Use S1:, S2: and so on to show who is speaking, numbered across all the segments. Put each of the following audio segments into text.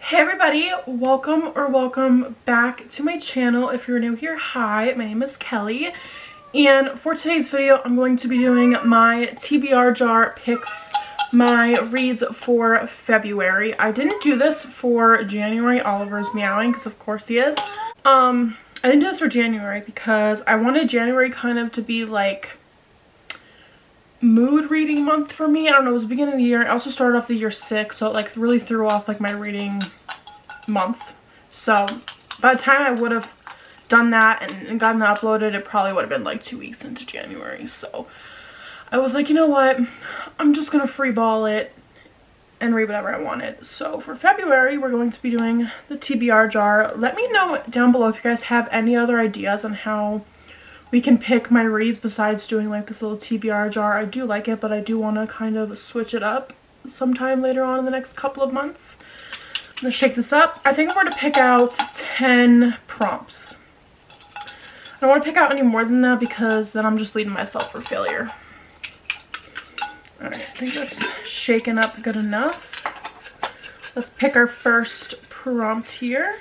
S1: Hey everybody, welcome back to my channel. If you're new here, hi, my name is Kelly, and for today's video I'm going to be doing my TBR jar picks, my reads for February. I didn't do this for January. Oliver's meowing because of course he is. I didn't do this for January because I wanted January kind of to be like mood reading month for me. I don't know, it was the beginning of the year. I also started off the year sick, so it like really threw off like my reading month. So by the time I would have done that and gotten that uploaded, it probably would have been like 2 weeks into January. So I was like, you know what, I'm just gonna free ball it and read whatever I wanted. So for February we're going to be doing the TBR jar. Let me know down below if you guys have any other ideas on how we can pick my reads besides doing like this little TBR jar. I do like it, but I do want to kind of switch it up sometime later on in the next couple of months. I'm going to shake this up. I think I'm going to pick out 10 prompts. I don't want to pick out any more than that because then I'm just leading myself for failure. Alright, I think that's shaken up good enough. Let's pick our first prompt here.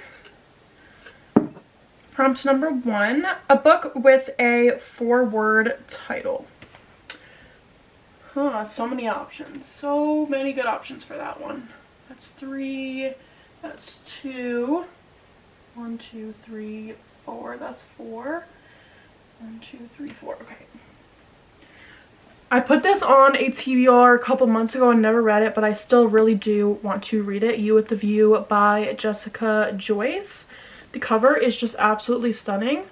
S1: Prompt number 1, a book with a 4-word title. So many options. So many good options for that one. That's 3, that's 2, 1, 2, 3, 4, that's 4, 1, 2, 3, 4, okay. I put this on a TBR a couple months ago and never read it, but I still really do want to read it. You with the View by Jessica Joyce. The cover is just absolutely stunning.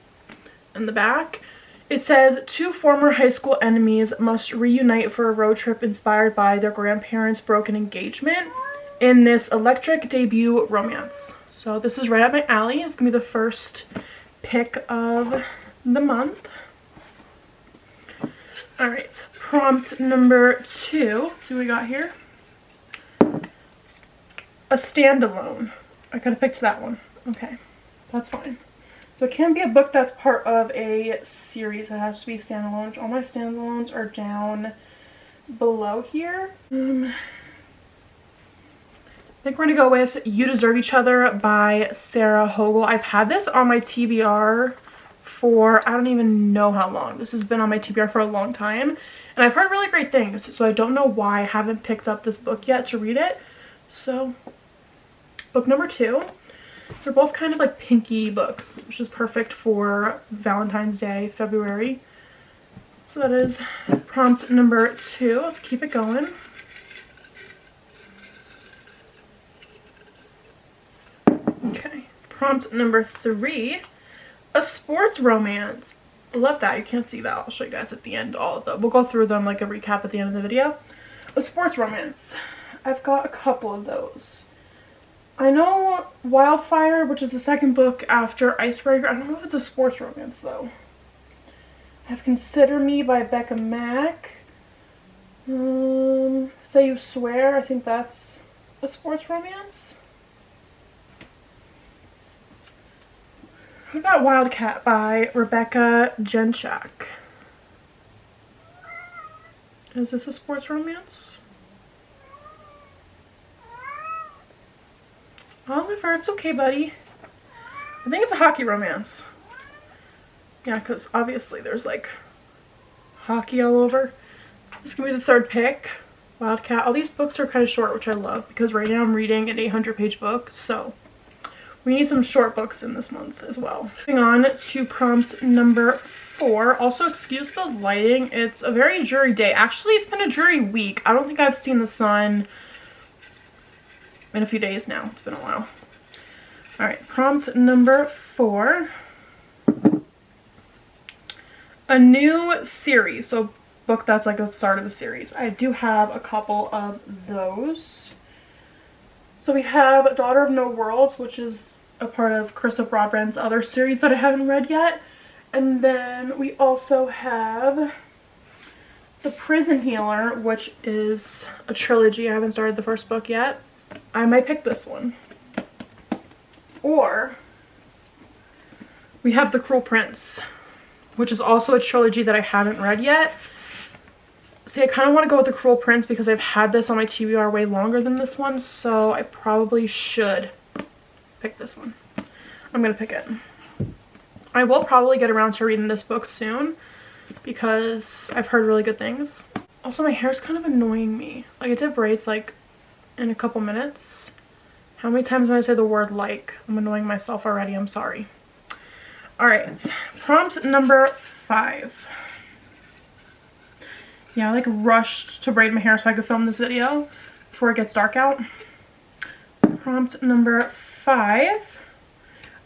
S1: In the back, it says 2 former high school enemies must reunite for a road trip inspired by their grandparents' broken engagement in this electric debut romance. So this is right up my alley. It's gonna be the first pick of the month. All right, prompt number 2. Let's see what we got here. A standalone. I could have picked that one. Okay. That's fine. So it can be a book that's part of a series. It has to be standalone. All my standalones are down below here. I think we're going to go with You Deserve Each Other by Sarah Hogel. I've had this on my TBR for I don't even know how long. This has been on my TBR for a long time. And I've heard really great things. So I don't know why I haven't picked up this book yet to read it. So book number 2. They're both kind of like pinky books, which is perfect for Valentine's Day, February. So that is prompt number 2. Let's keep it going. Okay, prompt number 3, a sports romance. I love that. You can't see that. I'll show you guys at the end all of them. We'll go through them like a recap at the end of the video. A sports romance. I've got a couple of those. I know Wildfire, which is the second book after Icebreaker. I don't know if it's a sports romance, though. I have Consider Me by Becca Mack. Say You Swear. I think that's a sports romance. What about Wildcat by Rebecca Genchak? Is this a sports romance? Oliver, it's okay, buddy. I think it's a hockey romance. Yeah, because obviously there's like hockey all over. This is going to be the 3rd pick. Wildcat. All these books are kind of short, which I love because right now I'm reading an 800-page book. So we need some short books in this month as well. Moving on to prompt number 4. Also, excuse the lighting. It's a very dreary day. Actually, it's been a dreary week. I don't think I've seen the sun in a few days now. It's been a while. Alright, prompt number 4. A new series. So book that's like the start of the series. I do have a couple of those. So we have Daughter of No Worlds, which is a part of Carissa Broadbent's other series that I haven't read yet. And then we also have The Prison Healer, which is a trilogy. I haven't started the first book yet. I might pick this one. Or we have The Cruel Prince, which is also a trilogy that I haven't read yet. See, I kind of want to go with The Cruel Prince because I've had this on my TBR way longer than this one, so I probably should pick this one. I'm gonna pick it. I will probably get around to reading this book soon because I've heard really good things. Also, my hair's kind of annoying me. Like, it did braids like in a couple minutes. How many times when I say the word like? I'm annoying myself already. I'm sorry. All right, prompt number 5. Yeah, I like rushed to braid my hair so I could film this video before it gets dark out. Prompt number 5.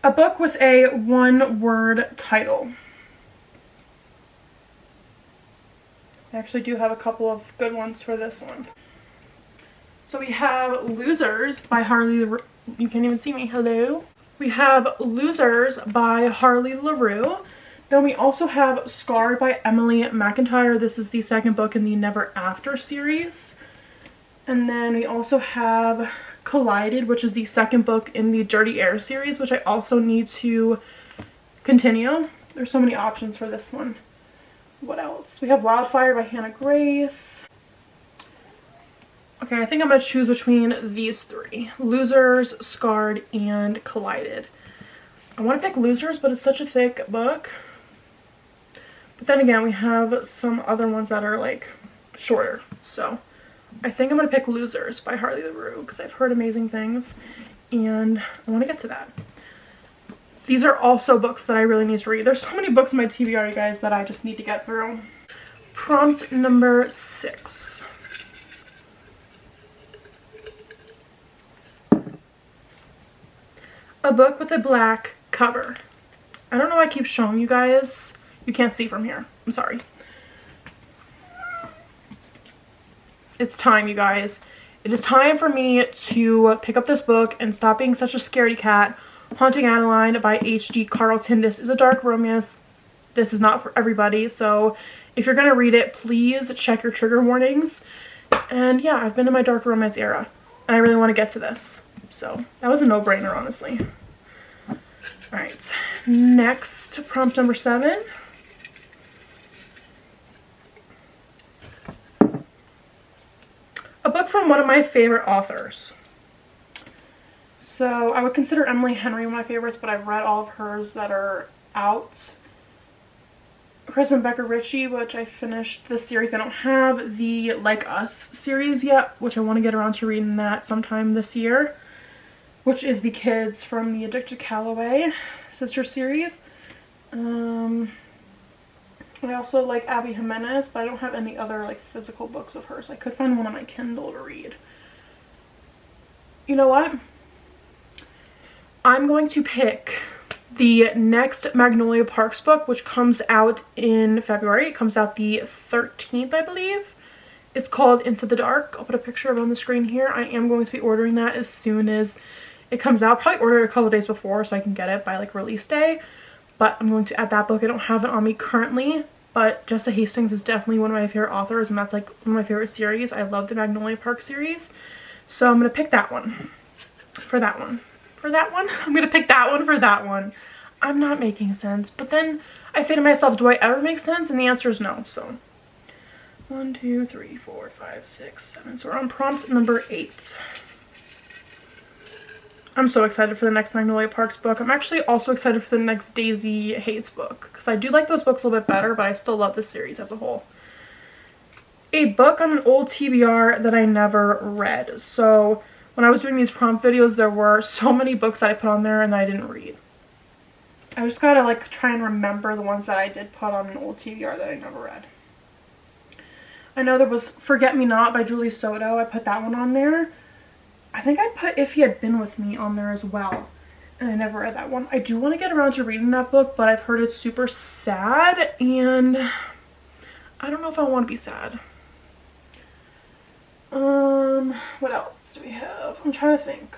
S1: A book with a one-word title. I actually do have a couple of good ones for this one. So we have Losers by Harley. You can't even see me. Hello. We have Losers by Harley LaRue. Then we also have Scarred by Emily McIntyre. This is the second book in the Never After series. And then we also have Collided, which is the second book in the Dirty Air series, which I also need to continue. There's so many options for this one. What else? We have Wildfire by Hannah Grace. Okay, I think I'm going to choose between these 3. Losers, Scarred, and Collided. I want to pick Losers, but it's such a thick book. But then again, we have some other ones that are like shorter. So I think I'm going to pick Losers by Harley LaRue because I've heard amazing things and I want to get to that. These are also books that I really need to read. There's so many books in my TBR, you guys, that I just need to get through. Prompt number 6. A book with a black cover. I don't know why I keep showing you guys. You can't see from here. I'm sorry. It's time, you guys. It is time for me to pick up this book and stop being such a scaredy cat. Haunting Adeline by H.G. Carlton. This is a dark romance. This is not for everybody, so if you're gonna read it, please check your trigger warnings. And yeah, I've been in my dark romance era, and I really want to get to this. So that was a no-brainer, honestly. Alright, next, prompt number 7. A book from one of my favorite authors. So I would consider Emily Henry one of my favorites, but I've read all of hers that are out. Chris and Becca Ritchie, which I finished this series. I don't have the Like Us series yet, which I want to get around to reading that sometime this year, which is the kids from the Addicted Calloway sister series. I also like Abby Jimenez, but I don't have any other like physical books of hers. I could find one on my Kindle to read. You know what? I'm going to pick the next Magnolia Parks book, which comes out in February. It comes out the 13th, I believe. It's called Into the Dark. I'll put a picture of it on the screen here. I am going to be ordering that as soon as it comes out. Probably order it a couple days before so I can get it by like release day. But I'm going to add that book. I don't have it on me currently, but Jessa Hastings is definitely one of my favorite authors, and that's like one of my favorite series. I love the Magnolia Park series. So I'm going to pick that one. For that one. For that one? I'm going to pick that one for that one. I'm not making sense. But then I say to myself, do I ever make sense? And the answer is no. So 1, 2, 3, 4, 5, 6, 7. So we're on prompt number 8. I'm so excited for the next Magnolia Parks book. I'm actually also excited for the next Daisy Hates book, because I do like those books a little bit better, but I still love the series as a whole. A book on an old TBR that I never read. So when I was doing these prompt videos, there were so many books that I put on there and that I didn't read. I just gotta like try and remember the ones that I did put on an old TBR that I never read. I know there was Forget Me Not by Julie Soto. I put that one on there. I think I put If He Had Been With Me on there as well, and I never read that one. I do want to get around to reading that book, but I've heard it's super sad, and I don't know if I want to be sad. What else do we have? I'm trying to think.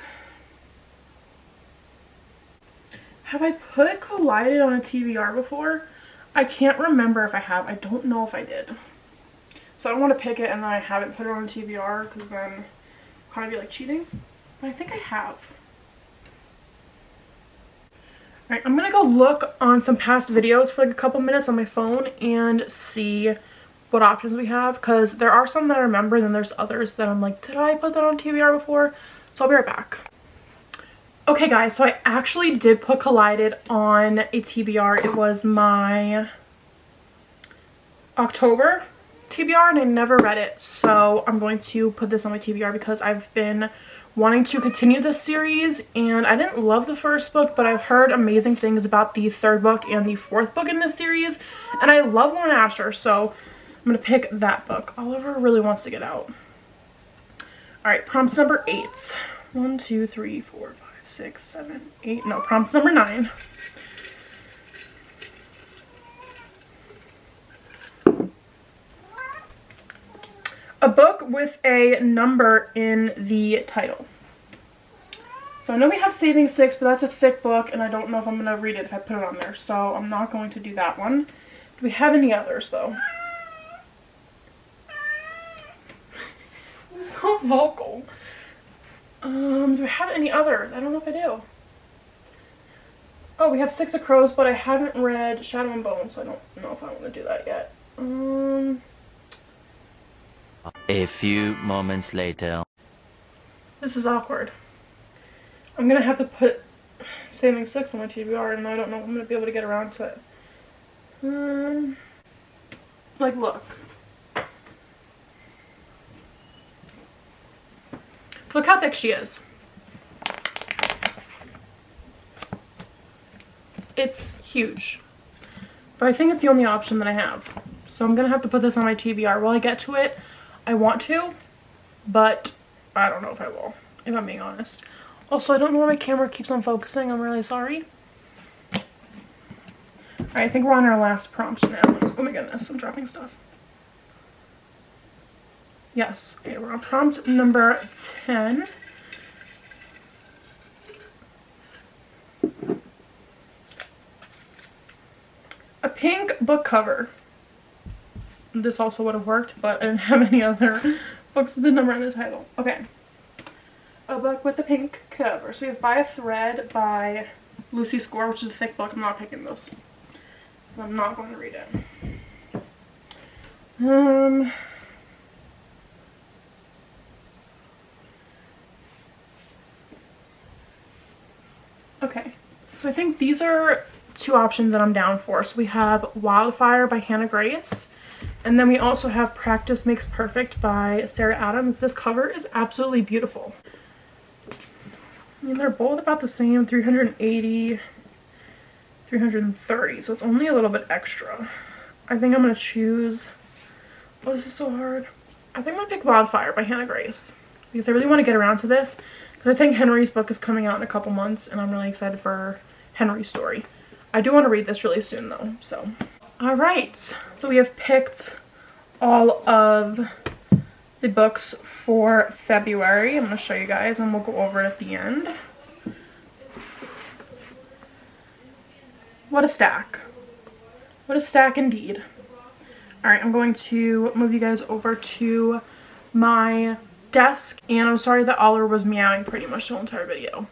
S1: Have I put Collided on a TBR before? I can't remember if I have. I don't know if I did. So I don't want to pick it and then I haven't put it on a TBR, because then kind of be like cheating, but I think I have. Alright, I'm gonna go look on some past videos for like a couple minutes on my phone and see what options we have, because there are some that I remember and then there's others that I'm like, did I put that on TBR before? So I'll be right back. Okay guys, so I actually did put Collided on a TBR. It was my October TBR and I never read it, so I'm going to put this on my TBR because I've been wanting to continue this series, and I didn't love the first book, but I've heard amazing things about the third book and the fourth book in this series, and I love Lauren Asher, so I'm going to pick that book. Oliver really wants to get out. Alright, prompt number 8. 1, 2, 3, 4, 5, 6, 7, 8. No, prompt number 9. A book with a number in the title. So I know we have Saving 6, but that's a thick book, and I don't know if I'm going to read it if I put it on there, so I'm not going to do that one. Do we have any others, though? It's so vocal. Do I have any others? I don't know if I do. Oh, we have Six of Crows, but I haven't read Shadow and Bone, so I don't know if I want to do that yet.
S2: A few moments later.
S1: This is awkward. I'm gonna have to put Saving 6 on my TBR, and I don't know if I'm gonna be able to get around to it. Like, look. Look how thick she is. It's huge. But I think it's the only option that I have. So I'm gonna have to put this on my TBR. Will I get to it? I want to, but I don't know if I will, if I'm being honest. Also, I don't know why my camera keeps on focusing. I'm really sorry. Alright, I think we're on our last prompt now. Oh my goodness, I'm dropping stuff. Yes, okay, we're on prompt number 10. A pink book cover. This also would have worked, but I didn't have any other books with the number in the title. Okay. A book with the pink cover. So we have By a Thread by Lucy Score, which is a thick book. I'm not picking this. I'm not going to read it. Okay. So I think these are two options that I'm down for. So we have Wildfire by Hannah Grace. And then we also have Practice Makes Perfect by Sarah Adams. This cover is absolutely beautiful. I mean, they're both about the same, 380, 330, so it's only a little bit extra. I think I'm going to choose, oh, this is so hard. I think I'm going to pick Wildfire by Hannah Grace, because I really want to get around to this, because I think Henry's book is coming out in a couple months, and I'm really excited for Henry's story. I do want to read this really soon, though, so. Alright, so we have picked all of the books for February. I'm going to show you guys and we'll go over it at the end. What a stack. What a stack indeed. Alright, I'm going to move you guys over to my desk, and I'm sorry that Oliver was meowing pretty much the whole entire video.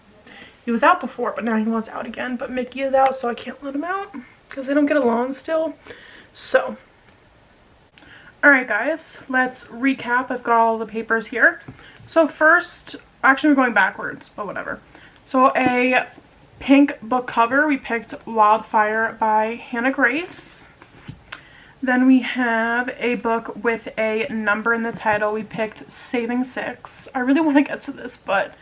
S1: He was out before, but now he wants out again, but Mickey is out, so I can't let him out because they don't get along still. So alright guys, let's recap. I've got all the papers here. So first, actually we're going backwards, but whatever. So a pink book cover, we picked Wildfire by Hannah Grace. Then we have a book with a number in the title. We picked Saving 6. I really want to get to this, but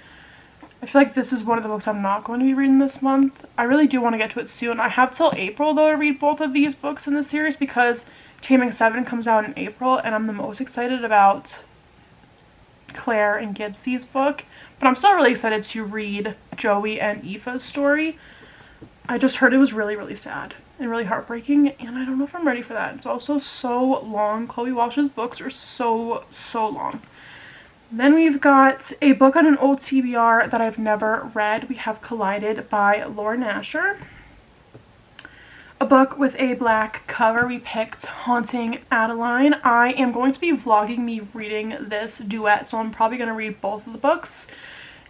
S1: I feel like this is one of the books I'm not going to be reading this month. I really do want to get to it soon. I have till April though to read both of these books in the series because Taming 7 comes out in April, and I'm the most excited about Claire and Gibbs's book. But I'm still really excited to read Joey and Aoife's story. I just heard it was really, really sad and really heartbreaking, and I don't know if I'm ready for that. It's also so long. Chloe Walsh's books are so long. Then we've got a book on an old TBR that I've never read. We have Collided by Lauren Asher. A book with a black cover, we picked Haunting Adeline. I am going to be vlogging me reading this duet, so I'm probably going to read both of the books.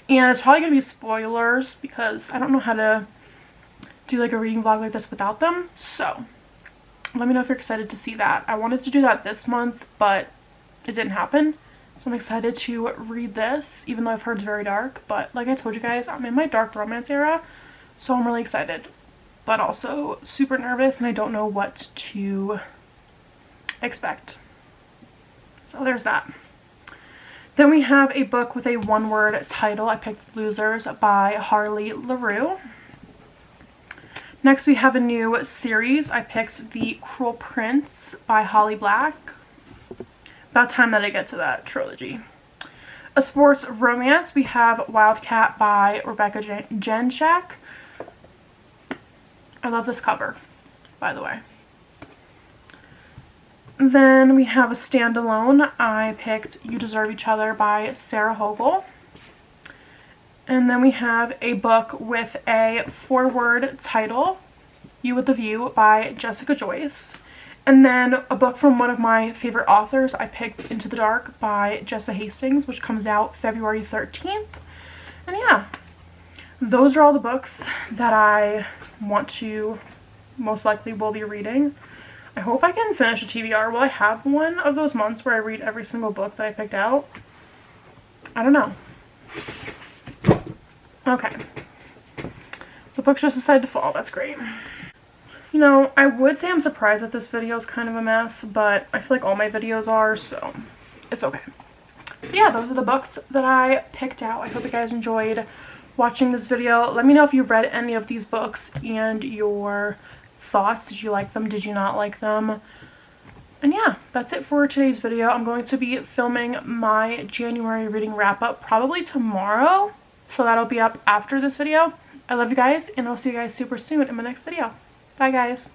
S1: And it's probably going to be spoilers because I don't know how to do like a reading vlog like this without them. So let me know if you're excited to see that. I wanted to do that this month, but it didn't happen. So I'm excited to read this, even though I've heard it's very dark. But like I told you guys, I'm in my dark romance era, so I'm really excited. But also super nervous, and I don't know what to expect. So there's that. Then we have a book with a one-word title. I picked Losers by Harley LaRue. Next we have a new series. I picked The Cruel Prince by Holly Black. About time that I get to that trilogy. A sports romance, we have Wildcat by Rebecca Jenshak. I love this cover, by the way. Then we have a standalone. I picked You Deserve Each Other by Sarah Hogle. And then we have a book with a four-word title, You with the View by Jessica Joyce. And then a book from one of my favorite authors. I picked Into the Dark by Jessa Hastings, which comes out February 13th. And yeah, those are all the books that I want to most likely will be reading. I hope I can finish a TBR. Will I have one of those months where I read every single book that I picked out? I don't know. Okay. The books just decided to fall. That's great. You know, I would say I'm surprised that this video is kind of a mess, but I feel like all my videos are, so it's okay. But yeah, those are the books that I picked out. I hope you guys enjoyed watching this video. Let me know if you've read any of these books and your thoughts. Did you like them? Did you not like them? And yeah, that's it for today's video. I'm going to be filming my January reading wrap-up probably tomorrow, so that'll be up after this video. I love you guys, and I'll see you guys super soon in my next video. Bye, guys.